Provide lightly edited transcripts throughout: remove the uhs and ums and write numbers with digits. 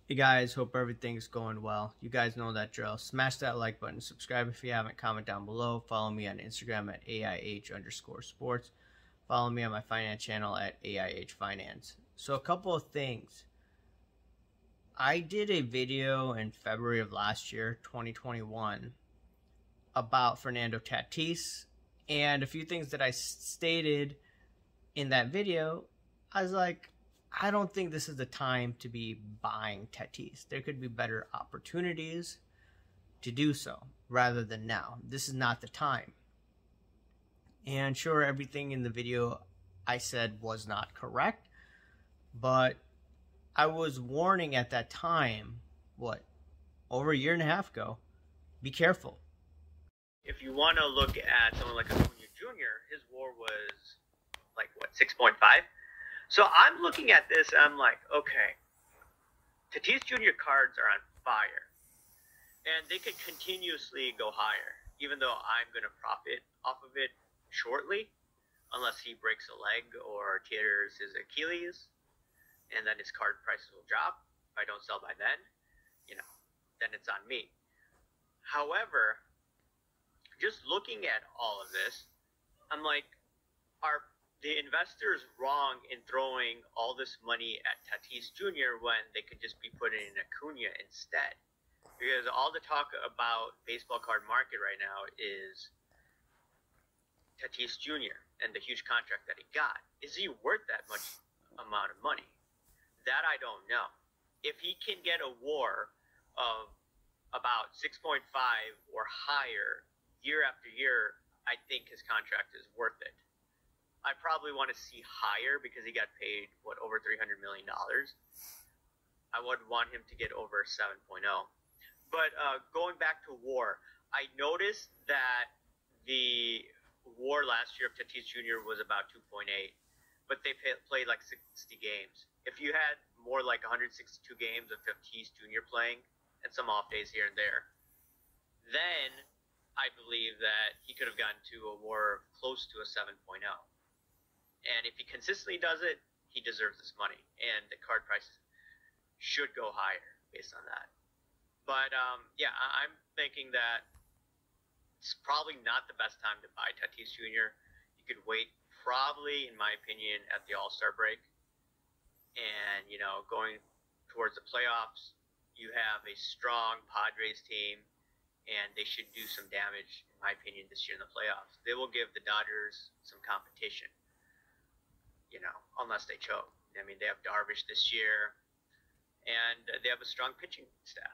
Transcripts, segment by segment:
Hey guys, hope everything's going well. You guys know that drill. Smash that like button, subscribe if you haven't, comment down below. Follow me on Instagram at AIH_sports. Follow me on my finance channel at AIH Finance. So a couple of things. I did a video in February of last year, 2021, about Fernando Tatis, and a few things that I stated in that video. I was like, I don't think this is the time to be buying Tatis. There could be better opportunities to do so rather than now. This is not the time. And sure, everything in the video I said was not correct, but I was warning at that time, over a year and a half ago, be careful. If you want to look at someone like Acuna Jr., his WAR was 6.5. So I'm looking at this and I'm like, okay, Tatis Jr. cards are on fire. And they could continuously go higher, even though I'm going to profit off of it shortly, unless he breaks a leg or tears his Achilles, and then his card prices will drop. If I don't sell by then, then it's on me. However, just looking at all of this, I'm like, are the investors wrong in throwing all this money at Tatis Jr. when they could just be putting in Acuna instead? Because all the talk about baseball card market right now is Tatis Jr. and the huge contract that he got. Is he worth that much amount of money? That I don't know. If he can get a WAR of about 6.5 or higher year after year, I think his contract is worth it. I probably want to see higher because he got paid, over $300 million. I would want him to get over 7.0. But going back to WAR, I noticed that the WAR last year of Tatis Jr. was about 2.8, but they played like 60 games. If you had more like 162 games of Tatis Jr. playing and some off days here and there, then I believe that he could have gotten to a WAR close to a 7.0. And if he consistently does it, he deserves this money. And the card prices should go higher based on that. But, yeah, I'm thinking that it's probably not the best time to buy Tatis Jr. You could wait probably, in my opinion, at the All-Star break. And, going towards the playoffs, you have a strong Padres team, and they should do some damage, in my opinion, this year in the playoffs. They will give the Dodgers some competition. Unless they choke. I mean, they have Darvish this year, and they have a strong pitching staff.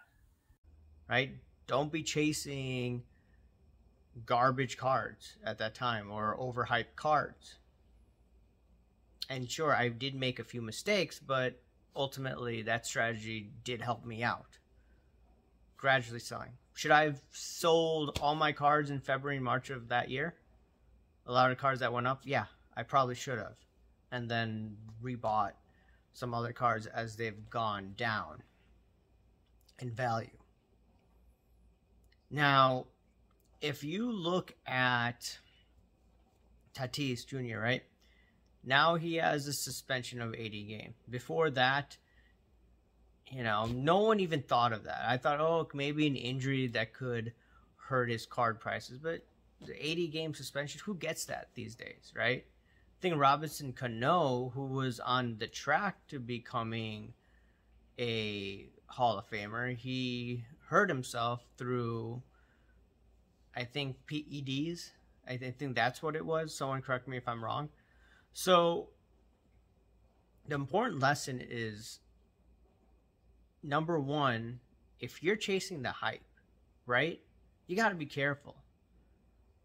Right? Don't be chasing garbage cards at that time or overhyped cards. And sure, I did make a few mistakes, but ultimately that strategy did help me out. Gradually selling. Should I have sold all my cards in February and March of that year? A lot of cards that went up? Yeah, I probably should have. And then rebought some other cards as they've gone down in value. Now, if you look at Tatis Jr., right? Now he has a suspension of 80 games. Before that, no one even thought of that. I thought, oh, maybe an injury that could hurt his card prices. But the 80-game suspension, who gets that these days, right? I think Robinson Cano, who was on the track to becoming a Hall of Famer, he hurt himself through, I think, PEDs. I think that's what it was. Someone correct me if I'm wrong. So the important lesson is, number one, if you're chasing the hype, right, you got to be careful.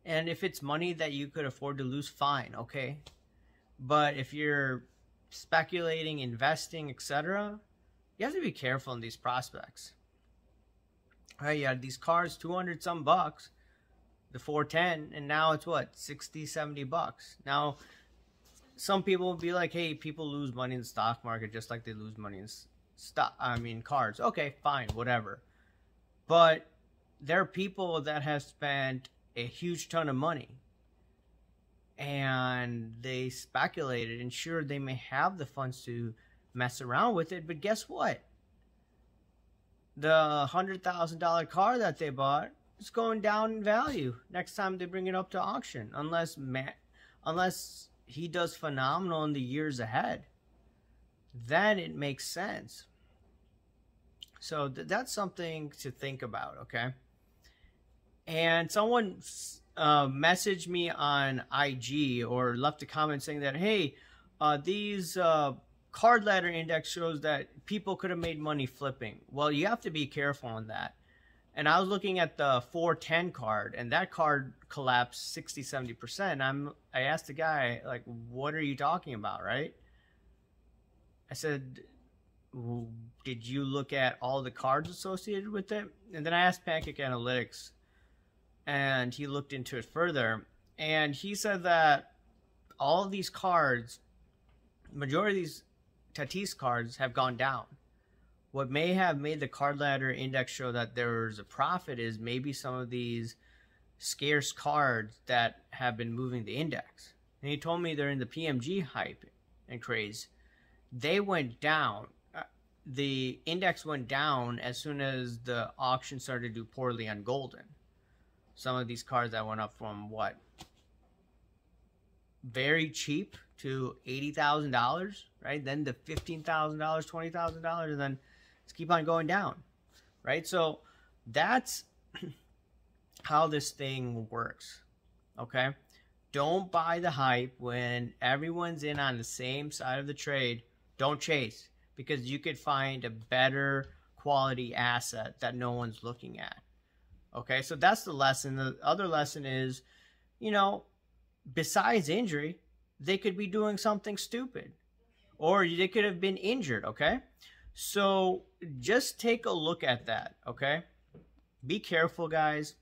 And if it's money that you could afford to lose, fine, okay. But if you're speculating, investing, etc., you have to be careful in these prospects. All right, you had these cars, 200 some bucks, the 410, and now it's what, 60, 70 bucks. Now, some people will be like, hey, people lose money in the stock market just like they lose money in cars. Okay, fine, whatever. But there are people that have spent a huge ton of money and they speculated, and sure, they may have the funds to mess around with it, but guess what? the $100,000 car that they bought is going down in value next time they bring it up to auction, unless he does phenomenal in the years ahead. Then it makes sense. So that's something to think about, okay? And someone messaged me on IG or left a comment saying that, hey, these card ladder index shows that people could have made money flipping. Well, you have to be careful on that. And I was looking at the 410 card, and that card collapsed 60-70%. I asked the guy, like, what are you talking about, right? I said, did you look at all the cards associated with it? And then I asked Pancake Analytics, and he looked into it further, and he said that all of these cards, majority of these Tatis cards have gone down. What may have made the card ladder index show that there's a profit is maybe some of these scarce cards that have been moving the index. And he told me they're in the PMG hype and craze. They went down. The index went down as soon as the auction started to do poorly on Golden. Some of these cards that went up from what? Very cheap to $80,000, right? Then to $15,000, $20,000, and then it's keep on going down, right? So that's how this thing works, okay? Don't buy the hype when everyone's in on the same side of the trade. Don't chase, because you could find a better quality asset that no one's looking at. Okay, so that's the lesson. The other lesson is, you know, besides injury, they could be doing something stupid, or they could have been injured, okay? So just take a look at that, okay? Be careful, guys.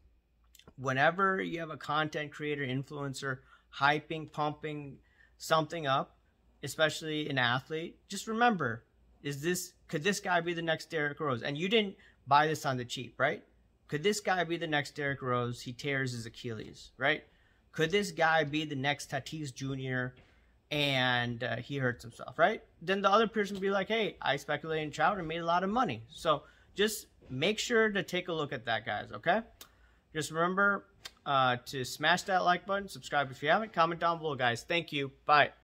Whenever you have a content creator, influencer, hyping, pumping something up, especially an athlete, just remember, could this guy be the next Derrick Rose? And you didn't buy this on the cheap, right? Could this guy be the next Derrick Rose? He tears his Achilles, right? Could this guy be the next Tatis Jr. and he hurts himself, right? Then the other person would be like, hey, I speculated in Trout and made a lot of money. So just make sure to take a look at that, guys, okay? Just remember to smash that like button, subscribe if you haven't, comment down below, guys. Thank you. Bye.